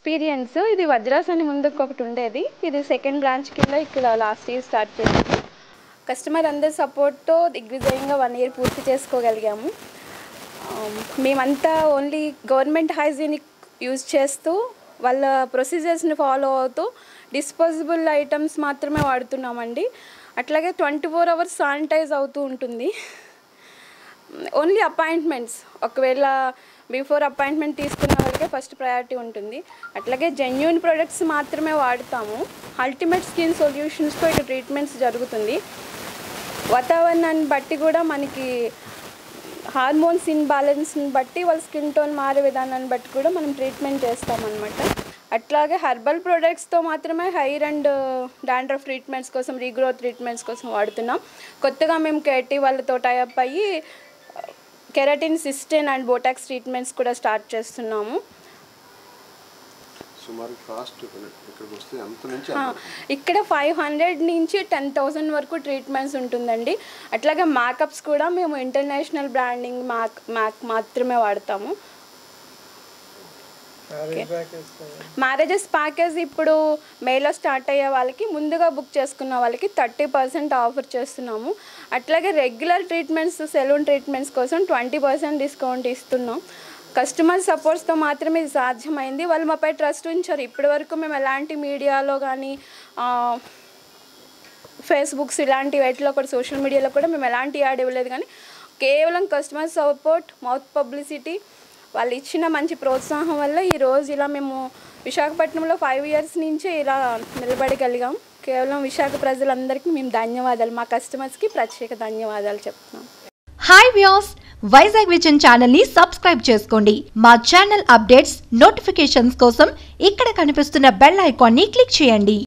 Experience ఇది వజ్రాస్ అని ముందుకు ఒకటి ఉండేది. ఇది సెకండ్ బ్రాంచ్ కింద ఇక్కడ లాస్ట్ ఇయర్ స్టార్ట్ చేసాము. కస్టమర్ అందరి సపోర్ట్తో దిగ్విజయంగా 1 ఇయర్ పూర్తి చేసుకోగలిగాము. మేమంతా ఓన్లీ గవర్నమెంట్ హైజీనిక్ యూజ్ చేస్తూ వాళ్ళ ప్రొసీజర్స్ని ఫాలో అవుతూ డిస్పోజబుల్ ఐటమ్స్ మాత్రమే వాడుతున్నామండి. అట్లాగే 24 అవర్స్ శానిటైజ్ అవుతూ ఉంటుంది. ఓన్లీ అపాయింట్మెంట్స్, ఒకవేళ బిఫోర్ అపాయింట్మెంట్ తీసుకున్న వాళ్ళకే ఫస్ట్ ప్రయారిటీ ఉంటుంది. అట్లాగే జెన్యూన్ ప్రొడక్ట్స్ మాత్రమే వాడుతాము. అల్టిమేట్ స్కిన్ సొల్యూషన్స్తో ఇటు ట్రీట్మెంట్స్ జరుగుతుంది. వాతావరణాన్ని బట్టి కూడా మనకి హార్మోన్స్ ఇన్బ్యాలెన్స్ని బట్టి వాళ్ళ స్కిన్ టోన్ మారే విధానాన్ని బట్టి కూడా మనం ట్రీట్మెంట్ చేస్తామన్నమాట. అట్లాగే హెర్బల్ ప్రొడక్ట్స్తో మాత్రమే హెయిర్ అండ్ డాండ్రఫ్ ట్రీట్మెంట్స్ కోసం, రీగ్రోత్ ట్రీట్మెంట్స్ కోసం వాడుతున్నాం. కొత్తగా మేము కేటీ వాళ్ళతో టైఅప్ అయ్యి కెరటిన్, సిస్టెన్ అండ్ బోటాక్స్ ట్రీట్మెంట్స్ కూడా స్టార్ట్ చేస్తున్నాము. ఇక్కడ 500 నుంచి 10,000 వరకు ట్రీట్మెంట్స్ ఉంటుందండి. అట్లాగే మేకప్స్ కూడా మేము ఇంటర్నేషనల్ బ్రాండింగ్ మ్యాక్ మాత్రమే వాడతాము. మ్యారేజెస్ ప్యాకేజ్ ఇప్పుడు మేలో స్టార్ట్ అయ్యే వాళ్ళకి, ముందుగా బుక్ చేసుకున్న వాళ్ళకి 30% ఆఫర్ చేస్తున్నాము. అట్లాగే రెగ్యులర్ ట్రీట్మెంట్స్, సెలూన్ ట్రీట్మెంట్స్ కోసం 20% డిస్కౌంట్ ఇస్తున్నాం. కస్టమర్ సపోర్ట్స్తో మాత్రమే ఇది సాధ్యమైంది. వాళ్ళు మాపై ట్రస్ట్ ఉంచారు. ఇప్పటి వరకు మేము ఎలాంటి మీడియాలో కానీ, ఫేస్బుక్స్ ఇలాంటి వాటిలో కూడా, సోషల్ మీడియాలో కూడా మేము ఎలాంటి యాడ్ ఇవ్వలేదు. కానీ కేవలం కస్టమర్ సపోర్ట్, మౌత్ పబ్లిసిటీ, వాళ్ళు ఇచ్చిన మంచి ప్రోత్సాహం వల్ల ఈరోజు ఇలా మేము విశాఖపట్నంలో 5 ఇయర్స్ నుంచే ఇలా నిలబడగలిగాం. కేవలం విశాఖ ప్రజలందరికీ మేము ధన్యవాదాలు, మా కస్టమర్స్కి ప్రత్యేక ధన్యవాదాలు చెప్తున్నాం. Hi views, Vizag vision channel ని సబ్స్క్రైబ్ చేసుకోండి. మా ఛానల్ అప్డేట్స్, నోటిఫికేషన్స్ కోసం ఇక్కడ కనిపిస్తున్న బెల్ ఐకాన్ ని క్లిక్ చేయండి.